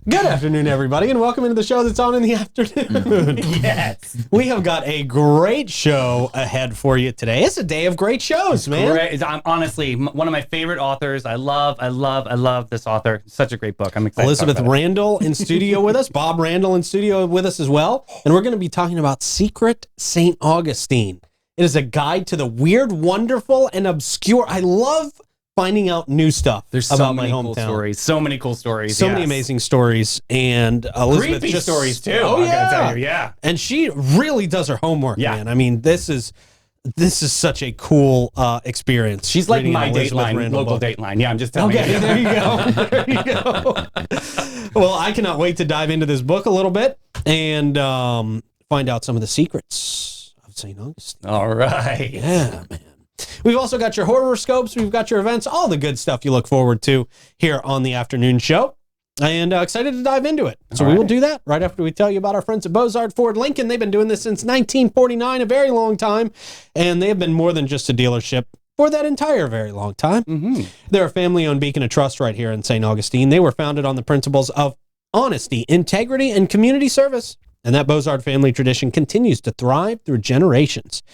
Good afternoon, everybody, and welcome into the show that's on in the afternoon. Yes. We have got a great show ahead for you today. It's a day of great shows, man. Great. I'm honestly one of my favorite authors. I love this author. Such a great book. I'm excited. Elizabeth Randall in studio with us, Bob Randall in studio with us as well, and we're going to be talking about Secret St. Augustine. It is a guide to the weird, wonderful, and obscure. I love finding out new stuff There's about so my many hometown. cool stories. So many cool stories. So many amazing stories, and Elizabeth Creepy just stories too. Oh, I gotta tell you, yeah. And she really does her homework, Yeah. man. I mean, this is such a cool experience. She's like reading my an Elizabeth Dateline, Randall local book. Dateline. Yeah, I'm just telling Okay, you. there you go. There you go. Well, I cannot wait to dive into this book a little bit and find out some of the secrets of St. Augustine. All right. Yeah, man. We've also got your horoscopes. We've got your events, all the good stuff you look forward to here on the afternoon show. And excited to dive into it. So we will do that right after we tell you about our friends at Bozard Ford Lincoln. They've been doing this since 1949, a very long time. And they have been more than just a dealership for that entire very long time. Mm-hmm. They're a family-owned beacon of trust right here in St. Augustine. They were founded on the principles of honesty, integrity, and community service. And that Bozard family tradition continues to thrive through generations.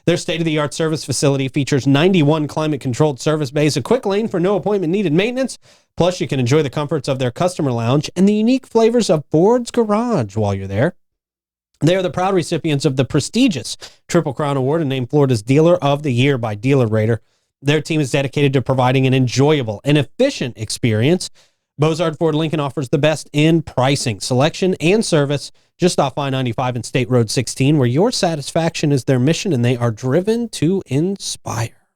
Their state-of-the-art service facility features 91 climate-controlled service bays, a quick lane for no appointment-needed maintenance. Plus, you can enjoy the comforts of their customer lounge and the unique flavors of Ford's Garage while you're there. They are the proud recipients of the prestigious Triple Crown Award and named Florida's Dealer of the Year by Dealer Rater. Their team is dedicated to providing an enjoyable and efficient experience. Bozard Ford Lincoln offers the best in pricing, selection, and service just off I-95 and State Road 16, where your satisfaction is their mission and they are driven to inspire.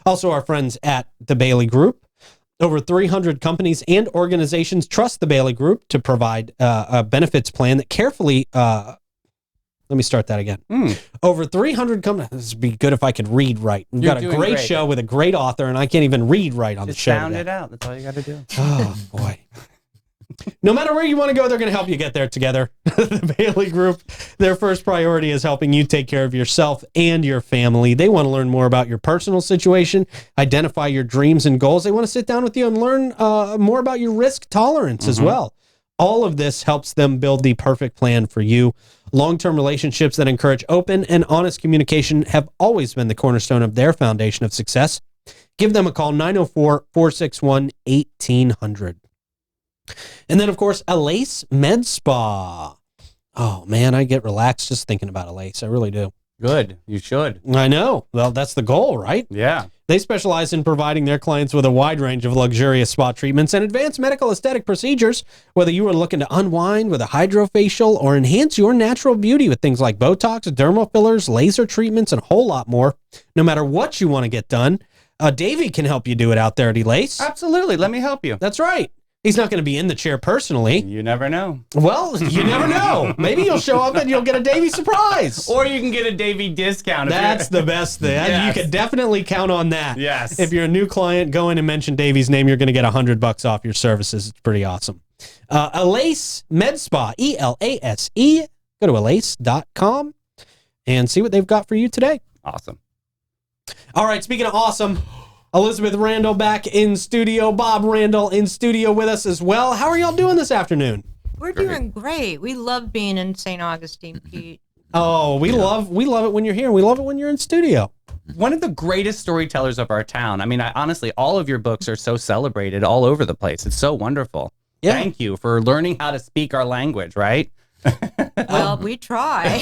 Also, our friends at the Bailey Group. Over 300 companies and organizations trust the Bailey Group to provide a benefits plan that carefully... let me start that again. Over 300 companies. This would be good if I could read right. We've got a great show with a great author, and I can't even read right on the show. Just sound it out. That's all you got to do. Oh, boy. No matter where you want to go, they're going to help you get there together. The Bailey Group, their first priority is helping you take care of yourself and your family. They want to learn more about your personal situation, identify your dreams and goals. They want to sit down with you and learn more about your risk tolerance as well. All of this helps them build the perfect plan for you. Long-term relationships that encourage open and honest communication have always been the cornerstone of their foundation of success. Give them a call, 904-461-1800. And then, of course, Alace Med Spa. Oh, man, I get relaxed just thinking about Alace. I really do. Good. You should. I know. Well, that's the goal, right? Yeah. They specialize in providing their clients with a wide range of luxurious spa treatments and advanced medical aesthetic procedures. Whether you are looking to unwind with a hydrofacial or enhance your natural beauty with things like Botox, dermal fillers, laser treatments, and a whole lot more. No matter what you want to get done, Davey can help you do it out there at Elace. Absolutely. Let me help you. That's right. He's not going to be in the chair personally. You never know. Well, you never know. Maybe you'll show up and you'll get a Davey surprise. Or you can get a Davey discount. That's the best thing. Yes. You can definitely count on that. Yes. If you're a new client, go in and mention Davey's name. You're going to get $100 off your services. It's pretty awesome. Alace Med Spa, E-L-A-S-E. Go to alace.com and see what they've got for you today. Awesome. All right, speaking of awesome, Elizabeth Randall back in studio. Bob Randall in studio with us as well. How are y'all doing this afternoon? We're doing great. We love being in St. Augustine, Pete. Oh, we love it when you're here. We love it when you're in studio. One of the greatest storytellers of our town. I mean, honestly, all of your books are so celebrated all over the place. It's so wonderful. Yeah. Thank you for learning how to speak our language, right? Well, we try.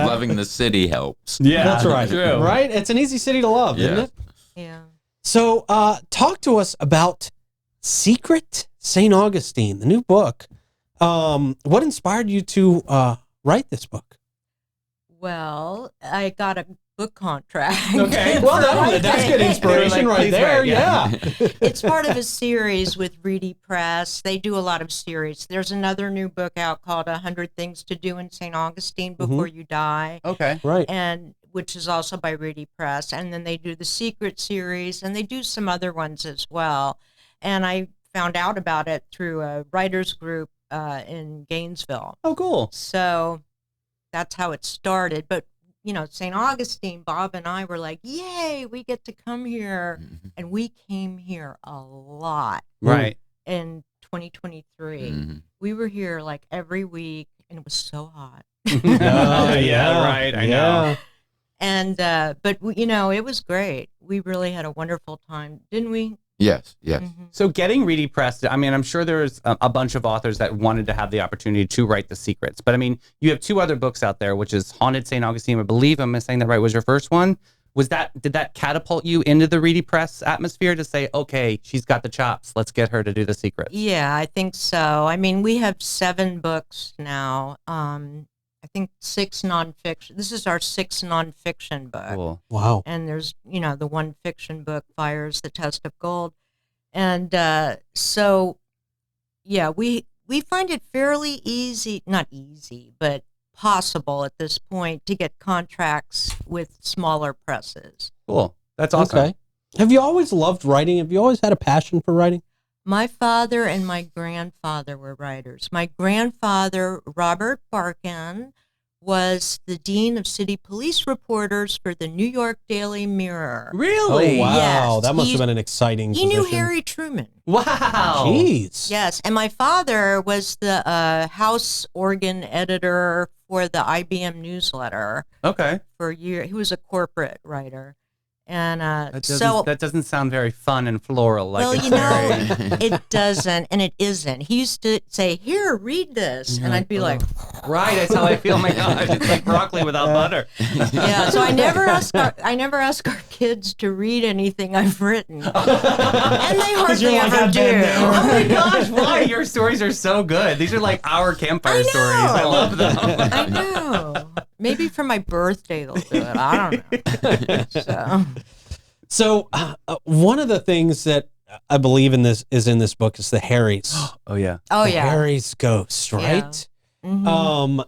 Loving the city helps. Yeah, That's right. True. Right? It's an easy city to love, isn't Yeah. it? Yeah. So, talk to us about Secret St. Augustine, the new book. What inspired you to write this book? Well, I got a book contract. Okay. Well, that's good inspiration Like, right please there. write, Yeah. It's part of a series with Reedy Press. They do a lot of series. There's another new book out called 100 Things to Do in St. Augustine Before You Die, Okay. Right. and which is also by Reedy Press. And then they do the Secret series, and they do some other ones as well. And I found out about it through a writers group in Gainesville. Oh, cool. So that's how it started. But, you know, St. Augustine, Bob and I were like, yay, we get to come here. And we came here a lot Right. in 2023. Mhm. We were here like every week, and it was so hot. Oh, Yeah, right, I know. And but it was great. We really had a wonderful time, didn't we? Yes, yes. Mhm. So getting Reedy Press, I mean, I'm sure there's a bunch of authors that wanted to have the opportunity to write The Secrets. But I mean, you have 2 other books out there, which is Haunted St. Augustine, I believe I'm saying that right, was your first one. Did that catapult you into the Reedy Press atmosphere to say, okay, she's got the chops, let's get her to do The Secrets? Yeah, I think so. I mean, we have 7 books now. I think 6 nonfiction. This is our 6th nonfiction book. Cool. Wow. And there's, the one fiction book, Fire's the Test of Gold. And so, yeah, we find it fairly easy, not easy, but possible at this point to get contracts with smaller presses. Cool. That's awesome. Okay. Have you always loved writing? Have you always had a passion for writing? My father and my grandfather were writers. My grandfather, Robert Barkin, was the dean of city police reporters for the New York Daily Mirror. Really? Oh, wow. Yes. That must have been an exciting He position. knew Harry Truman. Wow. Jeez. Yes, and my father was the house organ editor for the IBM newsletter Okay. for a year. He was a corporate writer. And That doesn't sound very fun and floral. Like well, it's you know, very- it doesn't, and it isn't. He used to say, "Here, read this," and I'd be like, right. That's how I feel. My God, it's like broccoli without butter. "Yeah." So I never ask our kids to read anything I've written, and they hardly like, ever "I've do. been there." Oh my gosh, why? Your stories are so good. These are like our campfire stories. I love them. I know. Maybe for my birthday they'll do it. I don't know. So one of the things that I believe in this book is the Harry's. Oh yeah. Oh The yeah. Harry's ghost, right? Mhm.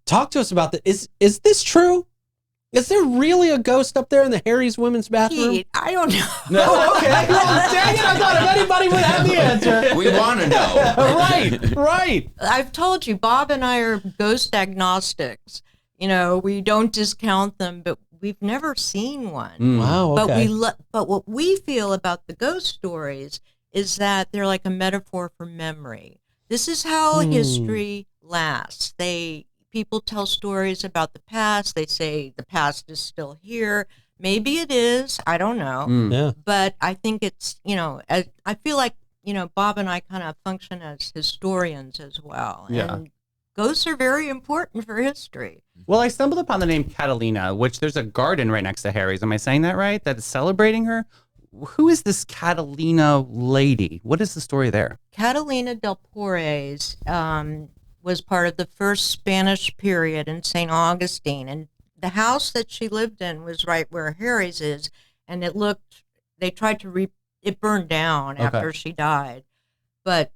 Talk to us about that. Is this true? Is there really a ghost up there in the Harry's women's bathroom? Pete, I don't know. Oh, okay. Well, dang it! I thought if anybody would have the answer. We want to know. Right. I've told you, Bob and I are ghost agnostics. We don't discount them, but we've never seen one. Wow. Okay. But what we feel about the ghost stories is that they're like a metaphor for memory. This is how history lasts. People tell stories about the past. They say the past is still here. Maybe it is. I don't know. Yeah. But I think it's, I feel like, Bob and I kind of function as historians as well. Yeah. And ghosts are very important for history. Well, I stumbled upon the name Catalina, which there's a garden right next to Harry's. Am I saying that right? That is celebrating her? Who is this Catalina lady? What is the story there? Catalina del Porres was part of the first Spanish period in St. Augustine. And the house that she lived in was right where Harry's is. And it burned down after she died. But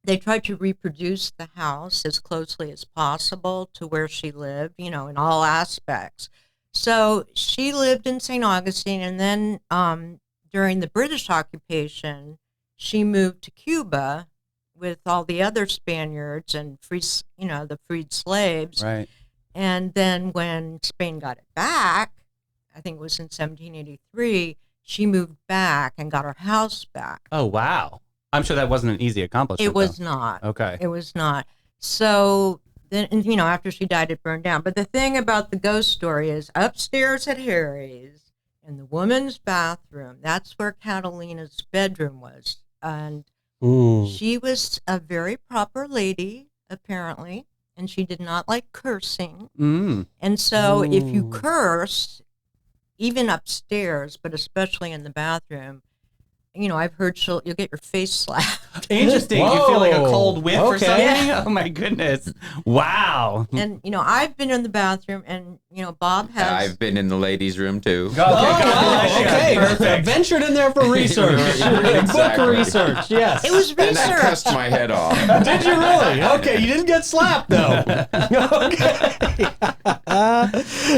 they tried to reproduce the house as closely as possible to where she lived, in all aspects. So she lived in St. Augustine, and then during the British occupation, she moved to Cuba with all the other Spaniards and the freed slaves. Right. And then when Spain got it back, I think it was in 1783, she moved back and got her house back. Oh, wow. I'm sure that wasn't an easy accomplishment. It was not. Okay. It was not. So then, after she died, it burned down. But the thing about the ghost story is upstairs at Harry's, in the woman's bathroom, that's where Catalina's bedroom was. And she was a very proper lady, apparently, and she did not like cursing. And so if you curse, even upstairs, but especially in the bathroom, I've heard you'll get your face slapped. Interesting. Whoa. You feel like a cold whiff or Okay. something? Oh, my goodness. Wow. And, I've been in the bathroom, and, Bob has. I've been in the ladies' room too. Okay, God bless you. Okay. Perfect. Ventured in there for research. Exactly. Book research. Yes. It was And that research. cussed my head off. Did you really? Okay. You didn't get slapped though. Okay.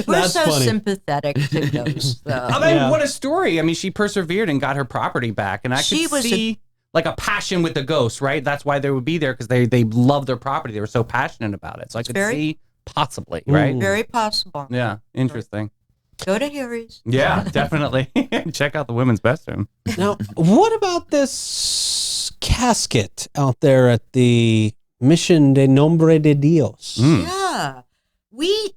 We're That's so funny. sympathetic to ghosts, though. I mean, Yeah. what a story. I mean, she persevered and got her property back. And I She could was see like a passion with the ghosts, right? That's why they would be there, because they loved their property. They were so passionate about it. So I could see possibly, right? Very possible. Yeah. Interesting. Go to Harry's. Yeah, definitely. Check out the women's bathroom. Now, what about this casket out there at the Mission de Nombre de Dios. Yeah.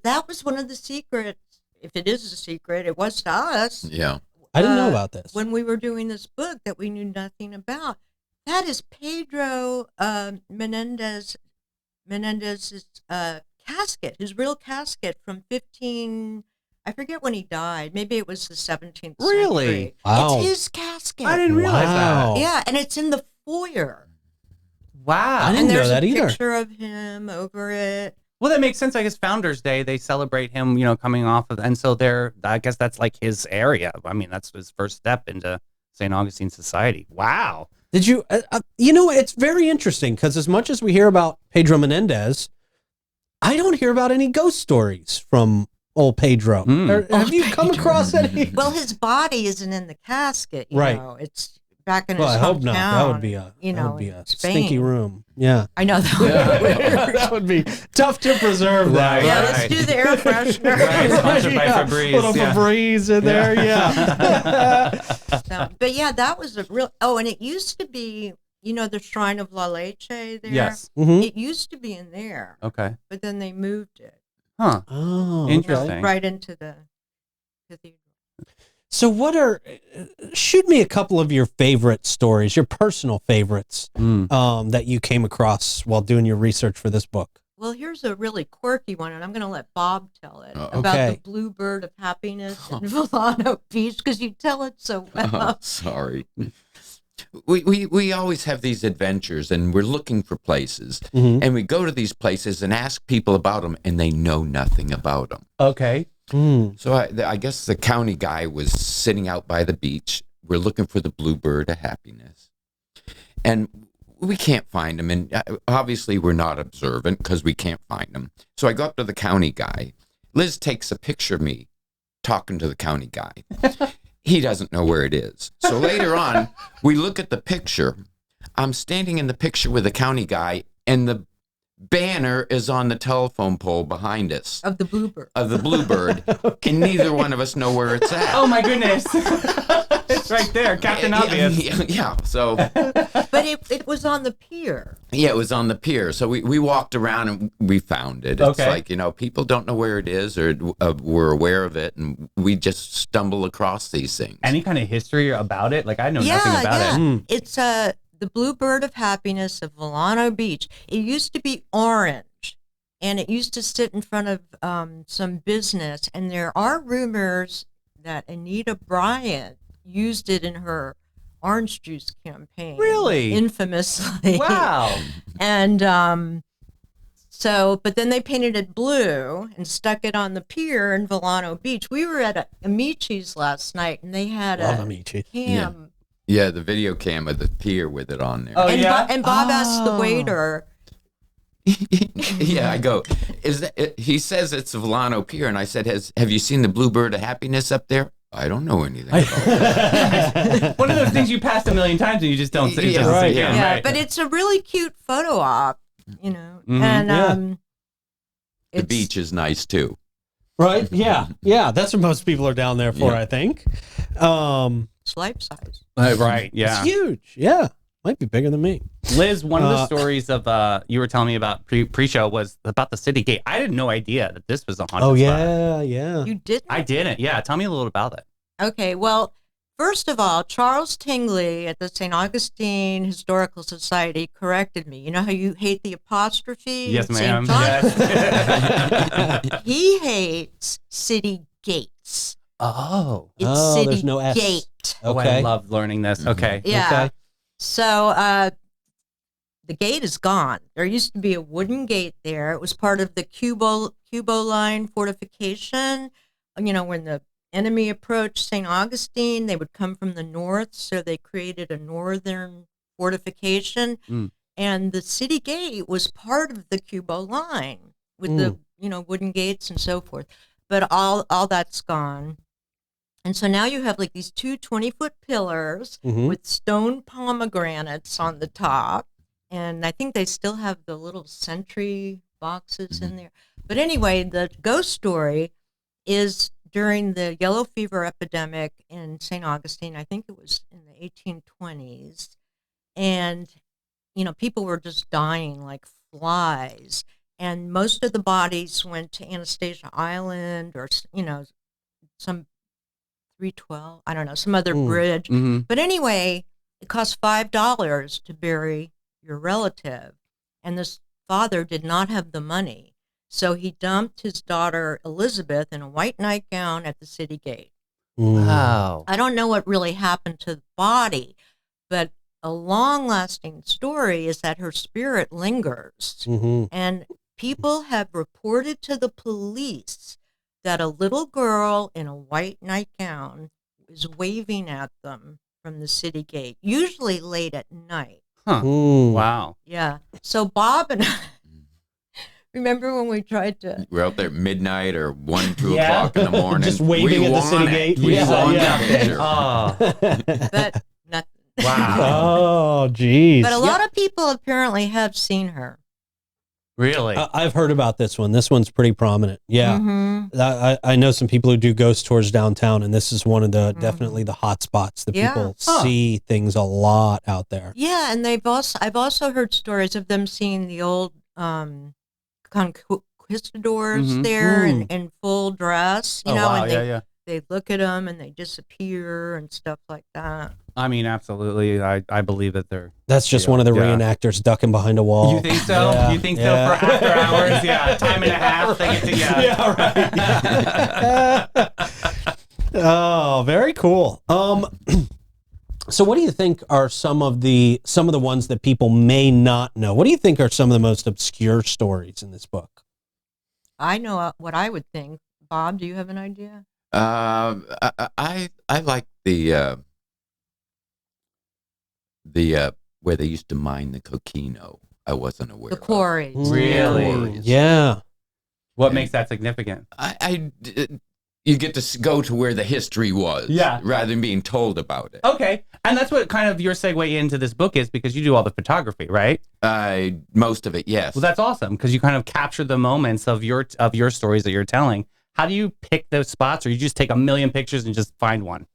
That was one of the secrets. If it is a secret, it was to us. Yeah. I didn't know about this. When we were doing this book that we knew nothing about. That is Pedro Menendez's casket, his real casket from 15. I forget when he died. Maybe it was the 17th Really? century. Wow. It's his casket. I didn't realize Wow. that. Yeah, and it's in the foyer. Wow. I didn't And know there's that a either. picture of him over it. Well, that makes sense. I guess Founders Day, they celebrate him, coming off of, and so I guess that's like his area. I mean, that's his first step into St. Augustine Society. Wow. Did you, it's very interesting because as much as we hear about Pedro Menendez, I don't hear about any ghost stories from old Pedro. Have you come across any? Well, his body isn't in the casket. You Right. know. It's back in Well, his I hope hometown. not. That would be a in stinky Spain. room. Yeah. I know that would be weird. That would be tough to preserve that. Right. Yeah, right? let's do the air freshener. Right, sponsored by Yeah. Febreze, Little yeah. Febreze in there, yeah. So, but yeah, that was a real. Oh, and it used to be, the Shrine of La Leche there. Yes. Mhm. It used to be in there, Okay. but then they moved it Huh. Oh, Interesting. right into the cathedral. So shoot me a couple of your favorite stories, your personal favorites, that you came across while doing your research for this book. Well, here's a really quirky one, and I'm going to let Bob tell it Okay. about the Bluebird of Happiness in Volano Beach because you tell it so well. Oh, sorry. We always have these adventures and we're looking for places and we go to these places and ask people about them and they know nothing about them. Okay. So I guess the county guy was sitting out by the beach. We're looking for the Bluebird of Happiness and we can't find him. And obviously we're not observant because we can't find him. So I go up to the county guy. Liz takes a picture of me talking to the county guy. He doesn't know where it is. So later on, we look at the picture. I'm standing in the picture with the county guy, and the banner is on the telephone pole behind us Of the Bluebird. of the Bluebird, and neither one of us know where it's at. Oh my goodness. It's right there, Captain Obvious. Yeah, so But it was on the pier. yeah, it was on the pier. So we walked around and we found it. It's Okay. like, people don't know where it is or we're aware of it, and we just stumble across these things. Any kind of history about it? Like I know nothing about it. It's the Bluebird of Happiness of Volano Beach. It used to be orange, and it used to sit in front of some business. And there are rumors that Anita Bryant used it in her orange juice campaign. Really? Infamously. Wow. And but then they painted it blue and stuck it on the pier in Volano Beach. We were at Amici's last night, and they had Love a Amici. cam. Yeah, the video cam of the pier with it on there. Oh, And, yeah? and Bob asked the waiter, Yeah, I go, he says it's Volano Pier, and I said, have you seen the Bluebird of Happiness up there? I don't know anything about it. One of those things you passed a million times and you just don't say. Yeah, Just right. yeah, yeah, right. but it's a really cute photo op, and The it's, beach is nice, too. Right? Yeah. Yeah. That's what most people are down there for, Yeah. I think. it's life size. Right. Yeah. It's huge. Yeah. Might be bigger than me. Liz, one of the stories of you were telling me about pre-show was about the city gate. I had no idea that this was a haunted Oh, spot. yeah. Yeah. You didn't? I didn't. Yeah. Tell me a little about it. Okay, well, first of all, Charles Tingley at the St. Augustine Historical Society corrected me. You know how you hate the apostrophe? Yes, in St. ma'am. John? Yes. He hates city gates. Oh. It's Oh, city there's no S. gate. Oh, I Okay. love learning this. Okay. Yeah. Okay. So the gate is gone. There used to be a wooden gate there. It was part of the Cubo line fortification. When the enemy approached St. Augustine, they would come from the north, so they created a northern fortification. And the city gate was part of the Cubo line with the wooden gates and so forth. But all that's gone. And so now you have like these two 20-foot pillars with stone pomegranates on the top. And I think they still have the little sentry boxes in there. But anyway, the ghost story is during the yellow fever epidemic in St. Augustine. I think it was in the 1820s. and people were just dying like flies. And most of the bodies went to Anastasia Island or some 312, I don't know, some other bridge. Mm-hmm. But anyway, it cost $5 to bury your relative, and this father did not have the money, so he dumped his daughter Elizabeth in a white nightgown at the city gate. Wow. I don't know what really happened to the body, but a long-lasting story is that her spirit lingers, and people have reported to the police that a little girl in a white nightgown is waving at them from the city gate, usually late at night. Huh. Wow. Yeah. So Bob and I, remember when we tried to... We're out there at midnight or 1, 2 o'clock in the morning. Just waving at the city gate. We won Yeah. that picture. Oh. But nothing. Wow. Oh, geez. But a lot of people apparently have seen her. Really? I've heard about this one. This one's pretty prominent. Yeah. Mm-hmm. I know some people who do ghost tours downtown, and this is one of the definitely the hot spots. The people see things a lot out there. Yeah, and I've also heard stories of them seeing the old conquistadors there in full dress, oh, wow. and they look at them and they disappear and stuff like that. I mean, absolutely. I believe that they're... That's just one of the reenactors ducking behind a wall. You think so? Yeah, you think so for after hours? Yeah, time and a half. They get to, Yeah, right. Oh, very cool. So what do you think are some of the ones that people may not know? What do you think are some of the most obscure stories in this book? I know what I would think. Bob, do you have an idea? I like the where they used to mine the coquino. I wasn't aware. The quarries. Really? Quarries. Yeah. What makes that significant? You get to go to where the history was, rather than being told about it. Okay, and that's what kind of your segue into this book is, because you do all the photography, right? Most of it, yes. Well, that's awesome, because you kind of capture the moments of your stories that you're telling. How do you pick those spots, or you just take a million pictures and just find one?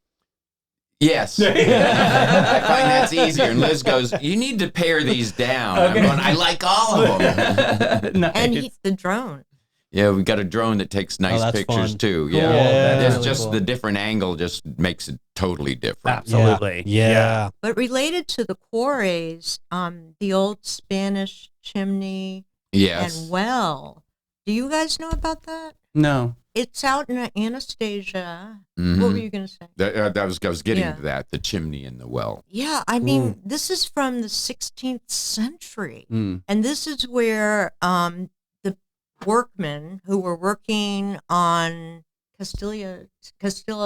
Yes. I find that's easier. And Liz goes, you need to pare these down. Okay. I'm going, I like all of them. Nice. And the drone. Yeah, we got a drone that takes nice pictures fun. too. Cool. Yeah. Yeah. It's Really just cool. the different angle just makes it totally different. Absolutely. Yeah. But related to the quarries, the old Spanish chimney Yes. and well. Do you guys know about that? No. It's out in Anastasia. Mhm. What were you going to say? I was getting Yeah. to that, the chimney and the well. Yeah, I mean, this is from the 16th century. Mm. And this is where the workmen who were working on Castillo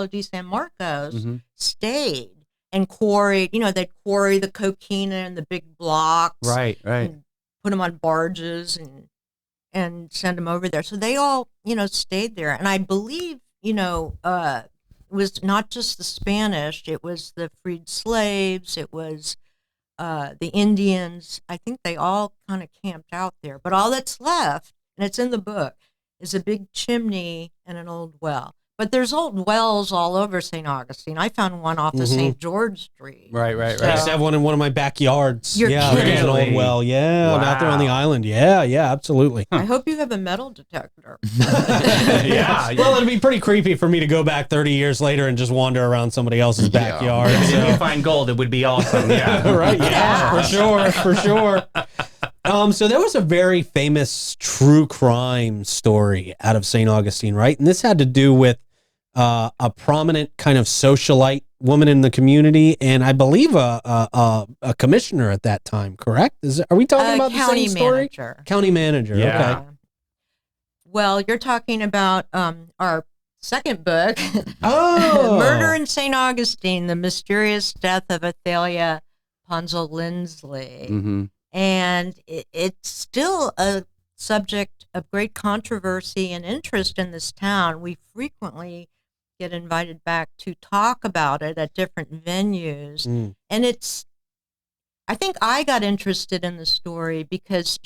di San Marcos stayed and quarried. They'd quarry the coquina and the big blocks. Right. And put them on barges and send them over there. So they all, stayed there. And I believe, it was not just the Spanish, it was the freed slaves, it was the Indians. I think they all kind of camped out there. But all that's left, and it's in the book, is a big chimney and an old well. But there's old wells all over St. Augustine. I found one off of St. George Street. Right. I used to have one in one of my backyards. You're There's an old kidding. well. Yeah, out there on the island. Yeah, absolutely. I hope you have a metal detector. Yeah. Well, it'd be pretty creepy for me to go back 30 years later and just wander around somebody else's backyard. If you So. find gold, it would be awesome. Yeah. Right? Yeah, for sure. So there was a very famous true crime story out of St. Augustine, right? And this had to do with a prominent kind of socialite woman in the community, and I believe a commissioner at that time. Correct? Are we talking about the same story? Manager. County manager. Yeah. Okay. Well, you're talking about our second book, Oh, Murder in St. Augustine, The Mysterious Death of Athalia Ponzel Lindsley. Mm-hmm. And it's still a subject of great controversy and interest in this town. We frequently get invited back to talk about it at different venues. And I think I got interested in the story because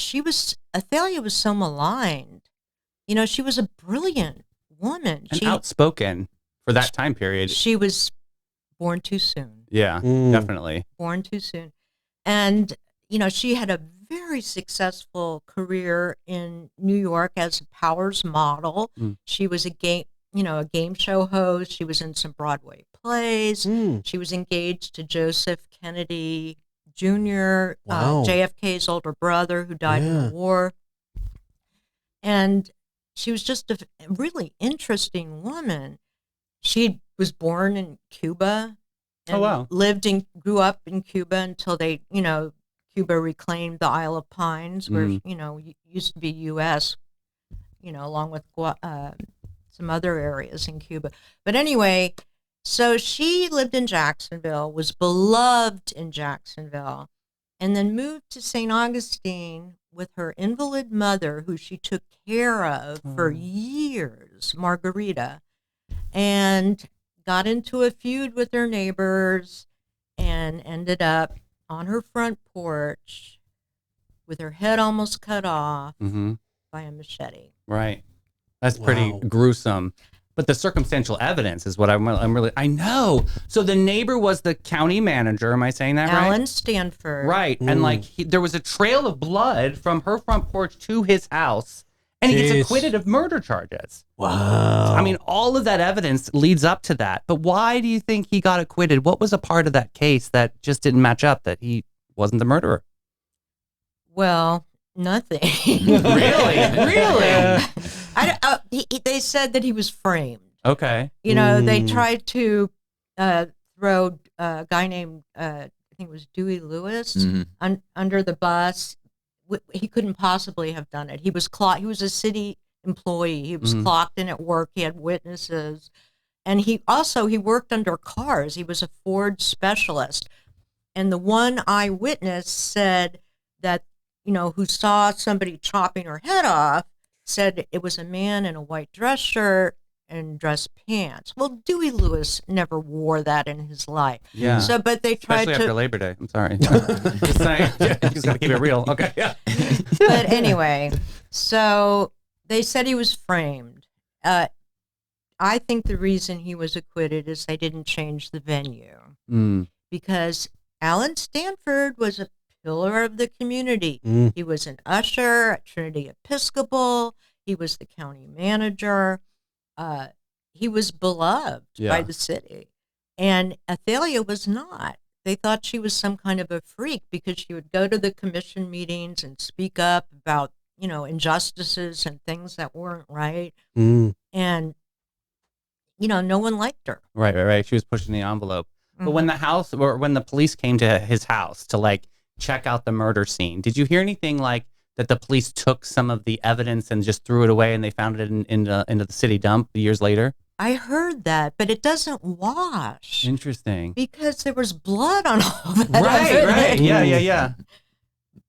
Athalia was so maligned. She was a brilliant woman. And outspoken for that time period. She was born too soon. Yeah, definitely. Born too soon. And, you know, she had a very successful career in New York as a Powers model. Mm. She was a game show host. She was in some Broadway plays. She was engaged to Joseph Kennedy Jr., Wow. JFK's older brother, who died in the war. And she was just a really interesting woman. She was born in Cuba. And Oh, wow. grew up in Cuba until they, Cuba reclaimed the Isle of Pines, where, used to be U.S., along with some other areas in Cuba. But anyway, so she lived in Jacksonville, was beloved in Jacksonville, and then moved to St. Augustine with her invalid mother, who she took care of for years, Margarita, and got into a feud with her neighbors and ended up on her front porch with her head almost cut off by a machete. Right. That's pretty gruesome. But the circumstantial evidence is what I know. So the neighbor was the county manager. Am I saying that right? Alan Stanford. Right. And there was a trail of blood from her front porch to his house. And he gets acquitted of murder charges. Wow. I mean, all of that evidence leads up to that. But why do you think he got acquitted? What was a part of that case that just didn't match up, that he wasn't the murderer? Well, nothing. Really? They said that he was framed. Okay. They tried to throw a guy named, I think it was Dewey Lewis, under the bus. He couldn't possibly have done it. He was he was a city employee. He was clocked in at work. He had witnesses. And he worked under cars. He was a Ford specialist. And the one eyewitness said that, who saw somebody chopping her head off, said it was a man in a white dress shirt and dress pants. Well, Dewey Lewis never wore that in his life. Yeah. So, but they tried Especially to. after Labor Day. I'm sorry. Just saying. Just got to keep it real. Okay. Yeah. But anyway, so they said he was framed. I think the reason he was acquitted is they didn't change the venue. Because Alan Stanford was a pillar of the community. He was an usher at Trinity Episcopal. He was the county manager. He was beloved by the city. And Athalia was not. They thought she was some kind of a freak because she would go to the commission meetings and speak up about, injustices and things that weren't right. And, no one liked her. Right. She was pushing the envelope. But when the police came to his house to check out the murder scene, did you hear anything that the police took some of the evidence and just threw it away and they found it into the city dump years later? I heard that, but it doesn't wash. Interesting. Because there was blood on all that. Right. Yeah.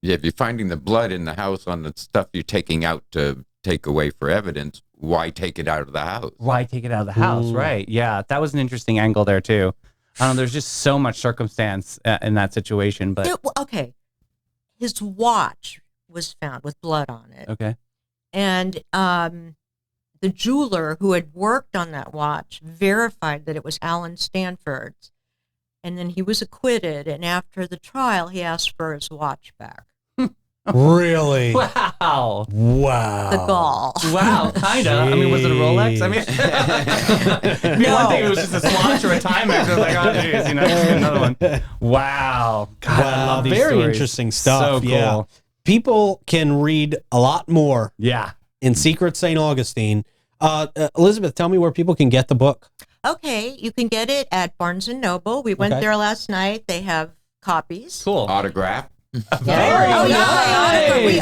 Yeah, if you're finding the blood in the house on the stuff you're taking out to take away for evidence, why take it out of the house? Right. Yeah, that was an interesting angle there too. I don't know, there's just so much circumstance in that situation. But okay, his watch was found with blood on it. Okay. And the jeweler who had worked on that watch verified that it was Alan Stanford's. And then he was acquitted. And after the trial, he asked for his watch back. Really? Wow. The gall. Wow, kind of. I mean, was it a Rolex? I mean, one thing, it was just a Swatch or a Timex. I was like, oh, geez, just another one. Wow. God, I love these very stories. interesting stuff. So cool. Yeah. People can read a lot more in Secret St. Augustine. Elizabeth, tell me where people can get the book. Okay, you can get it at Barnes & Noble. We went there last night. They have copies. Cool. Autograph. Very nice.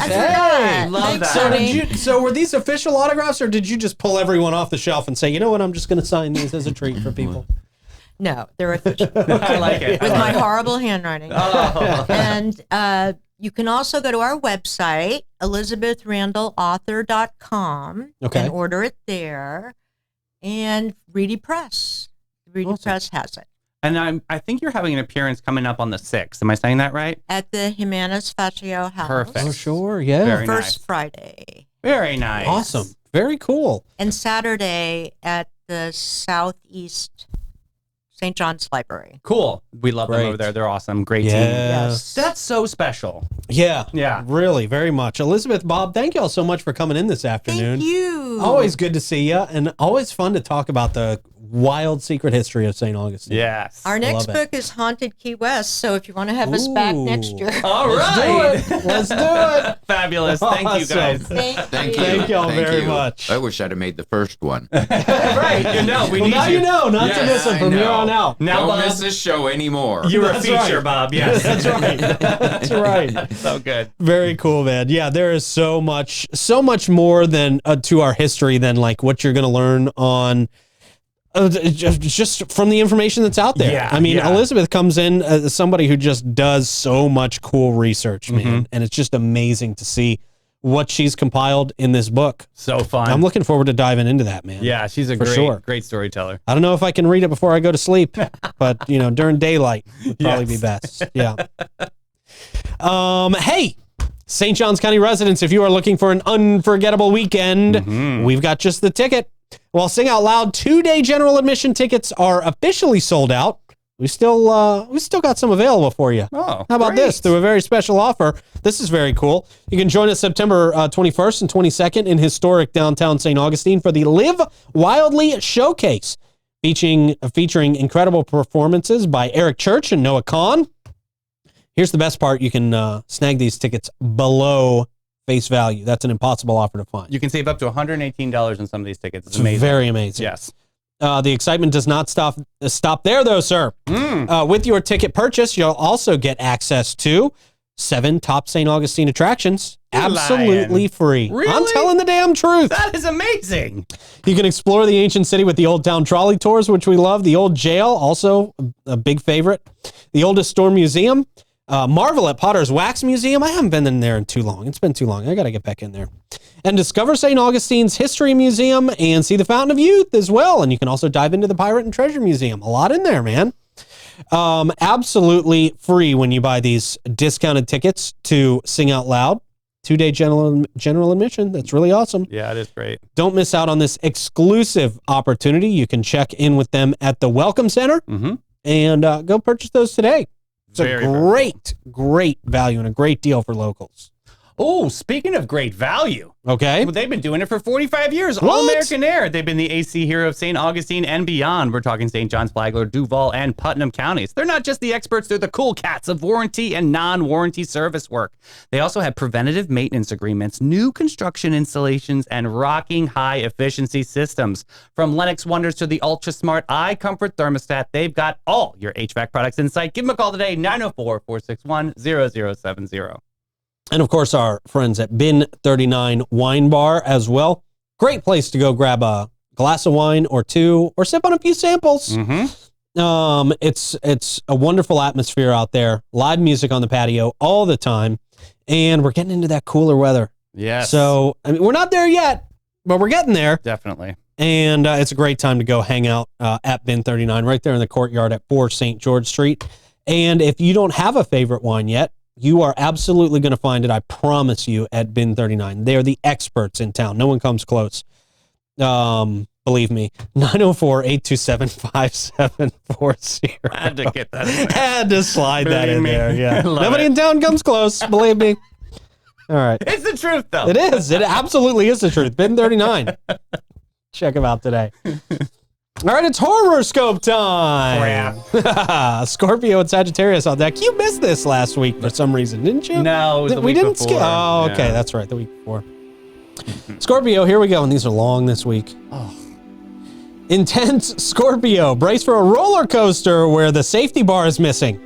I forgot. love Thanks, that. honey. So were these official autographs, or did you just pull everyone off the shelf and say, you know what, I'm just going to sign these as a treat for people? No, they're official. I like it. With my horrible handwriting. Oh. And you can also go to our website, ElizabethRandallAuthor.com, and order it there. And Reedy Press. Reedy Press has it. And I think you're having an appearance coming up on the 6th. Am I saying that right? At the Jimenez Faccio House. Perfect. Oh, sure, yeah. Very First nice. Friday. Very nice. Awesome. Very cool. And Saturday at the Southeast St. John's Library. Cool. We love them Great. over there. They're awesome. Great team. Yes. That's so special. Yeah. Yeah. Really, very much. Elizabeth, Bob, thank you all so much for coming in this afternoon. Thank you. Always good to see you, and always fun to talk about the wild secret history of St. Augustine. Yes. Our next love it. book is Haunted Key West, so if you want to have us back Ooh. next year. All Let's right. do it. Let's do it. Fabulous. Thank you, Awesome. guys. Thank you. Thank y'all Thank very you. much. I wish I'd have made the first one. Right. You know, we Well, need now you know not to Yes, miss it I from here know. on out. Now, Don't Bob, miss this show anymore. you're a That's feature, right. Bob. Yes. That's right. That's right. So good. Very cool, man. Yeah, there is so much more than to our history than like what you're going to learn on just from the information that's out there. Yeah, I mean, yeah. Elizabeth comes in as somebody who just does so much cool research, man, and it's just amazing to see what she's compiled in this book. So fun. I'm looking forward to diving into that, man. Yeah, she's a For great, sure. great storyteller. I don't know if I can read it before I go to sleep, but you know, during daylight would probably Yes. be best. Yeah. Hey, St. Johns County residents, if you are looking for an unforgettable weekend, we've got just the ticket. While Sing Out Loud 2-day general admission tickets are officially sold out, we still got some available for you. Oh, How about this? Through a very special offer. This is very cool. You can join us September 21st and 22nd in historic downtown St. Augustine for the Live Wildly Showcase, featuring incredible performances by Eric Church and Noah Kahn. Here's the best part. You can snag these tickets below face value. That's an impossible offer to find. You can save up to $118 on some of these tickets. It's It's amazing. very amazing. Yes. The excitement does not stop there, though, sir. With your ticket purchase, you'll also get access to 7 top St. Augustine attractions, You're absolutely lying. free. Really? I'm telling the damn truth. That is amazing. You can explore the ancient city with the Old Town Trolley Tours, which we love. The Old Jail, also a big favorite. The Oldest Store Museum. Marvel at Potter's Wax Museum. I haven't been in there in too long. It's been too long. I got to get back in there. And discover St. Augustine's History Museum and see the Fountain of Youth as well. And you can also dive into the Pirate and Treasure Museum. A lot in there, man. Absolutely free when you buy these discounted tickets to Sing Out Loud. 2-day general admission. That's really awesome. Yeah, it is great. Don't miss out on this exclusive opportunity. You can check in with them at the Welcome Center and go purchase those today. It's Very, a very great value and a great deal for locals. Oh, speaking of great value, Okay. well, they've been doing it for 45 years. What? All American Air. They've been the AC hero of St. Augustine and beyond. We're talking St. John's, Flagler, Duval, and Putnam counties. They're not just the experts, they're the cool cats of warranty and non-warranty service work. They also have preventative maintenance agreements, new construction installations, and rocking high efficiency systems. From Lennox Wonders to the Ultra Smart Eye Comfort Thermostat, they've got all your HVAC products in sight. Give them a call today, 904-461-0070. And of course, our friends at Bin 39 Wine Bar as well. Great place to go grab a glass of wine or two or sip on a few samples. It's a wonderful atmosphere out there. Live music on the patio all the time. And we're getting into that cooler weather. Yes. So, I mean, we're not there yet, but we're getting there. Definitely. And it's a great time to go hang out at Bin 39 right there in the courtyard at 4 St. George Street. And if you don't have a favorite wine yet, you are absolutely going to find it, I promise you, at Bin 39. They're the experts in town. No one comes close. Believe me. 904-827-5740. I had to get that in there. Had to slide that Believe in me. there. Yeah. Love Nobody it. in town comes close. Believe me. All right. It's the truth, though. It is. It absolutely is the truth. Bin 39. Check them out today. All right, it's horoscope time. Scorpio and Sagittarius on deck. You missed this last week for some reason, didn't you? No, it was the we week didn't before. skip. Oh, okay, Yeah. that's right, the week before. Scorpio, here we go, and these are long this week. Oh. Intense Scorpio, brace for a roller coaster where the safety bar is missing.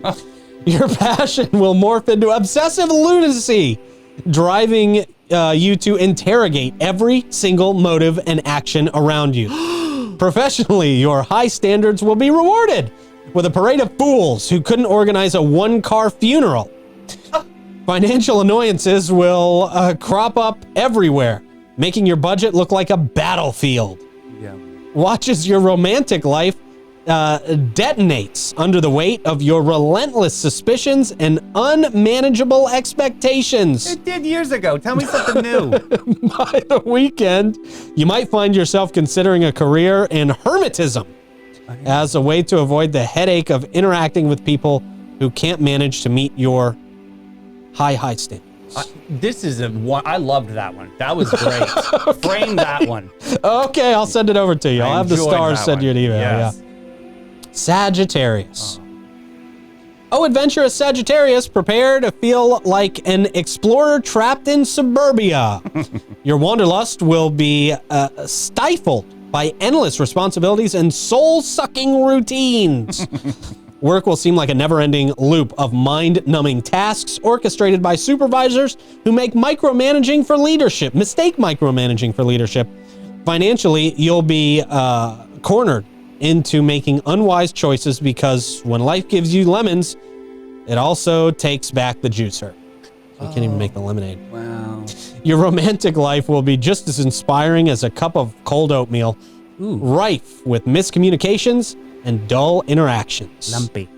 Your passion will morph into obsessive lunacy, driving you to interrogate every single motive and action around you. Professionally, your high standards will be rewarded with a parade of fools who couldn't organize a one-car funeral. Financial annoyances will crop up everywhere, making your budget look like a battlefield. Yeah. Watch as your romantic life detonates under the weight of your relentless suspicions and unmanageable expectations. It did years ago. Tell me something new. By the weekend, you might find yourself considering a career in hermetism. as a way to avoid the headache of interacting with people who can't manage to meet your high standards. This is I loved that one. That was great. Frame that one. Okay, I'll send it over to you. I'll have the stars send you an email. Yes. Yeah. Sagittarius. Oh, adventurous Sagittarius, prepare to feel like an explorer trapped in suburbia. Your wanderlust will be stifled by endless responsibilities and soul-sucking routines. Work will seem like a never-ending loop of mind-numbing tasks orchestrated by supervisors who mistake micromanaging for leadership. Financially, you'll be cornered into making unwise choices because when life gives you lemons, it also takes back the juicer. You can't even make the lemonade. Wow. Your romantic life will be just as inspiring as a cup of cold oatmeal, rife with miscommunications and dull interactions. Lumpy.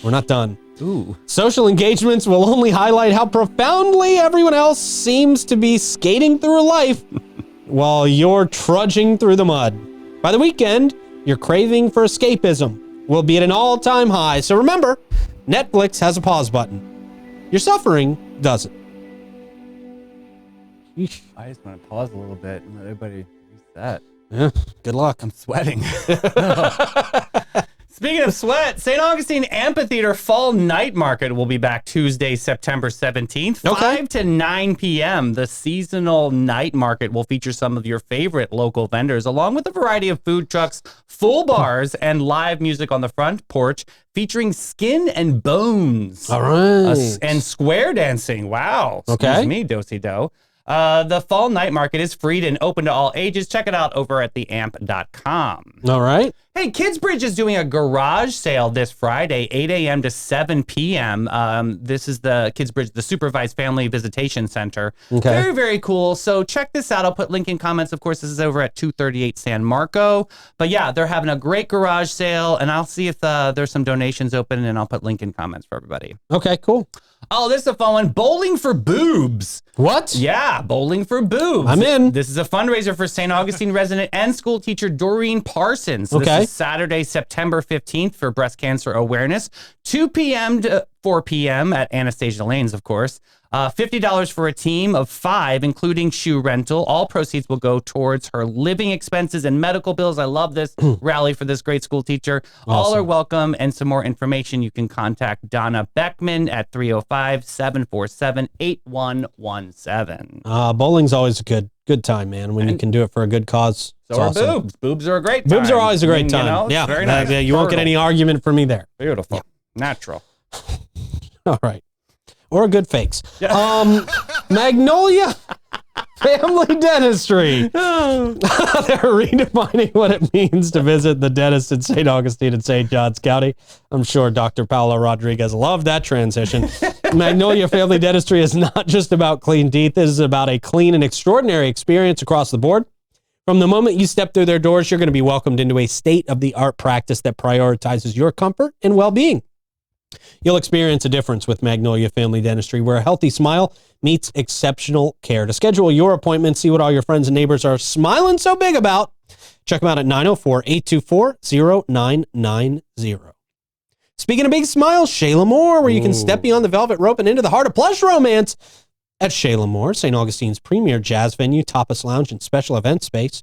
We're not done. Ooh. Social engagements will only highlight how profoundly everyone else seems to be skating through life while you're trudging through the mud. By the weekend, your craving for escapism will be at an all-time high. So remember, Netflix has a pause button. Your suffering doesn't. I just want to pause a little bit and let everybody reset. Yeah, good luck. I'm sweating. Speaking of sweat, St. Augustine Amphitheater Fall Night Market will be back Tuesday, September 17th, 5 to 9 p.m. The seasonal night market will feature some of your favorite local vendors, along with a variety of food trucks, full bars, and live music on the front porch, featuring Skin and Bones. All right. And square dancing. Wow. Okay. Excuse me, do-si-do. The fall night market is free and open to all ages. Check it out over at theamp.com. All right. Hey, Kidsbridge is doing a garage sale this Friday, 8 a.m. to 7 p.m. This is the Kidsbridge, the Supervised Family Visitation Center. Okay. Very, very cool. So check this out. I'll put link in comments. Of course, this is over at 238 San Marco. But yeah, they're having a great garage sale, and I'll see if there's some donations open, and I'll put link in comments for everybody. Okay, cool. Oh, this is a fun one. Bowling for Boobs. What? Yeah, Bowling for Boobs. I'm in. This is a fundraiser for St. Augustine resident and school teacher Doreen Parsons. So Okay. This is Saturday, September 15th for breast cancer awareness. 2 p.m. to 4 p.m. at Anastasia Lanes, of course. $50 for a team of 5, including shoe rental. All proceeds will go towards her living expenses and medical bills. I love this rally for this great school teacher. Awesome. All are welcome. And some more information, you can contact Donna Beckman at 305-747-8117. Bowling's always a good time, man, when you can do it for a good cause. So It's are awesome. boobs. Boobs are a great time. Boobs are always a great time. You know, it's yeah, very nice. You won't get any argument from me there. Beautiful. Natural. All right. Or good fakes. Magnolia Family Dentistry. They're redefining what it means to visit the dentist in St. Augustine and St. Johns County. I'm sure Dr. Paolo Rodriguez loved that transition. Magnolia Family Dentistry is not just about clean teeth. It is about a clean and extraordinary experience across the board. From the moment you step through their doors, you're going to be welcomed into a state-of-the-art practice that prioritizes your comfort and well-being. You'll experience a difference with Magnolia Family Dentistry, where a healthy smile meets exceptional care. To schedule your appointment, see what all your friends and neighbors are smiling so big about, check them out at 904-824-0990. Speaking of big smiles, Shayla Moore, where you can step beyond the velvet rope and into the heart of plush romance at Shayla Moore, St. Augustine's premier jazz venue, tapas lounge, and special event space.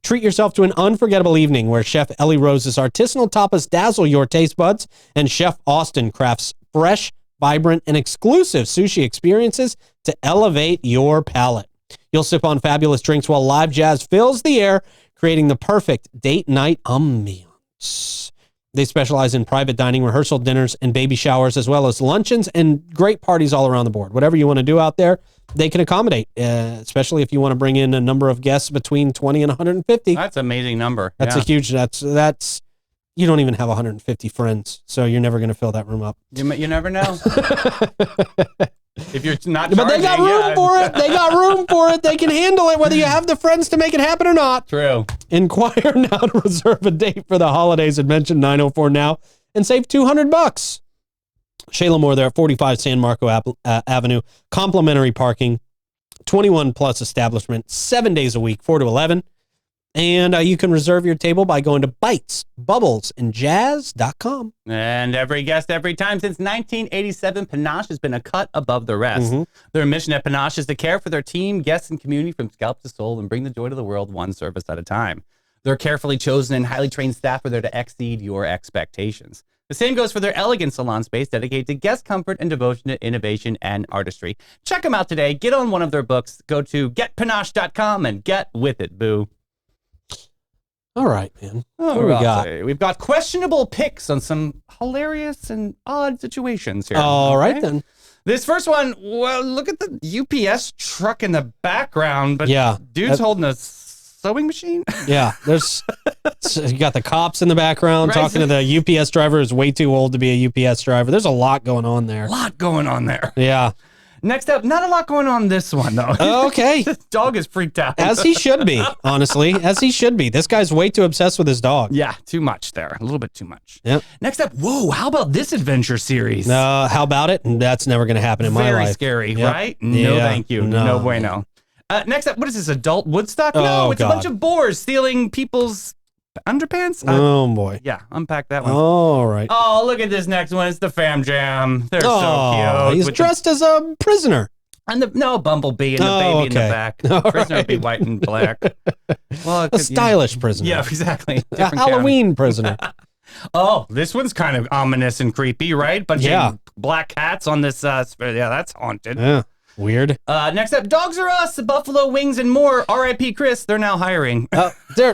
Treat yourself to an unforgettable evening where Chef Ellie Rose's artisanal tapas dazzle your taste buds, and Chef Austin crafts fresh, vibrant, and exclusive sushi experiences to elevate your palate. You'll sip on fabulous drinks while live jazz fills the air, creating the perfect date night ambiance. They specialize in private dining, rehearsal dinners, and baby showers, as well as luncheons and great parties all around the board. Whatever you want to do out there, they can accommodate, especially if you want to bring in a number of guests between 20 and 150. That's an amazing number. That's a huge, that's, you don't even have 150 friends, so you're never going to fill that room up. You never know. If you're not But they got room for it. They got room for it. They can handle it, whether you have the friends to make it happen or not. True. Inquire now to reserve a date for the holidays and mention 904 now and save $200. Shayla Moore there at 45 San Marco Avenue. Complimentary parking, 21 plus establishment, 7 days a week, 4 to 11. And you can reserve your table by going to bitesbubblesandjazz.com. And every guest, every time since 1987, Panache has been a cut above the rest. Their mission at Panache is to care for their team, guests, and community from scalp to soul and bring the joy to the world one service at a time. Their carefully chosen and highly trained staff are there to exceed your expectations. The same goes for their elegant salon space dedicated to guest comfort and devotion to innovation and artistry. Check them out today. Get on one of their books. Go to getpanache.com and get with it, boo. All right, man. Oh, What do we got? We've got questionable picks on some hilarious and odd situations here. All right, Okay? then. This first one, well, look at the UPS truck in the background, but Yeah. dude's holding a sewing machine. Yeah, there's you got the cops in the background Right. talking to the UPS driver who's way too old to be a UPS driver. There's a lot going on there. A lot going on there. Yeah. Next up, not a lot going on this one, though. Okay. This dog is freaked out. As he should be, honestly. As he should be. This guy's way too obsessed with his dog. Yeah, too much there. A little bit too much. Yep. Next up, whoa, how about this adventure series? How about it? That's never going to happen in my Very life. scary, Yep. right? No, Yeah. thank you. No. No bueno. Next up, what is this, adult Woodstock? No, Oh, it's a bunch God. of boars stealing people's underpants? Oh, boy. Yeah, unpack that one. All right. Oh, look at this next one. It's the Fam Jam. They're Oh, so cute. he's With dressed as a prisoner. Bumblebee and the Oh, baby in the okay. back. All Prisoner would be right. white and black. Well, A stylish prisoner. Yeah, exactly. A Different Halloween prisoner. Oh, this one's kind of ominous and creepy, right? Bunch Yeah. of black cats on this. Yeah, that's haunted. Yeah. Weird. Next up, Dogs R Us, Buffalo Wings, and more. R.I.P. Chris. They're now hiring.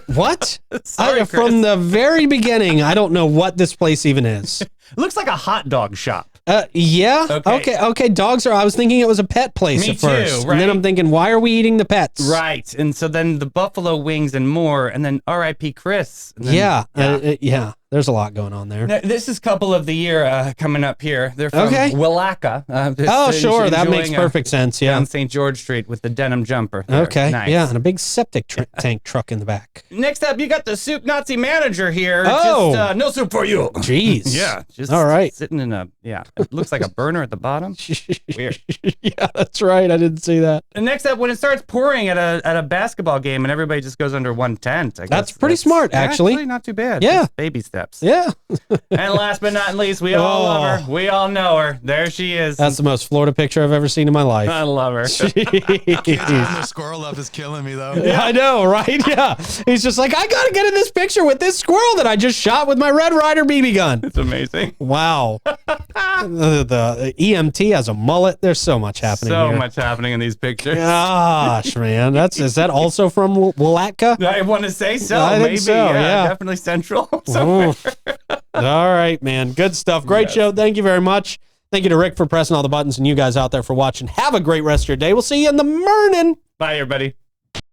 What? Sorry, Chris. From the very beginning, I don't know what this place even is. Looks like a hot dog shop. Yeah. Okay. Okay. Dogs are. I was thinking it was a pet place Me at first, too, and then right? I'm thinking, why are we eating the pets? Right. And so then the Buffalo Wings and more, and then R.I.P. Chris. And then- Yeah. There's a lot going on there. Now, this is couple of the year coming up here. They're from Okay. Willaca. Oh, sure. That makes perfect sense. Yeah. On St. George Street with the denim jumper. there. Okay. Nice. Yeah, and a big septic tank truck in the back. Next up, you got the soup Nazi manager here. Oh. Just, no soup for you. Jeez. Yeah. Just All right. sitting in a, it looks like a burner at the bottom. Weird. Yeah, that's right. I didn't see that. And next up, when it starts pouring at a basketball game and everybody just goes under one tent. I guess That's pretty smart, actually. Not too bad. Yeah. Just baby steps. Yeah. And last but not least, we all love Oh. her. We all know her. There she is. That's the most Florida picture I've ever seen in my life. I love her. Jeez. The squirrel up is killing me though. Yeah, I know, right? Yeah. He's just like, I got to get in this picture with this squirrel that I just shot with my Red Ryder BB gun. It's amazing. Wow. the EMT has a mullet. There's so much happening So here. much happening in these pictures. Gosh, man. Is that also from Willatka? I want to say so. I think Maybe. so, yeah. Definitely central. somewhere. All right, man. Good stuff. Great show. Thank you very much. Thank you to Rick for pressing all the buttons and you guys out there for watching. Have a great rest of your day. We'll see you in the morning. Bye, everybody.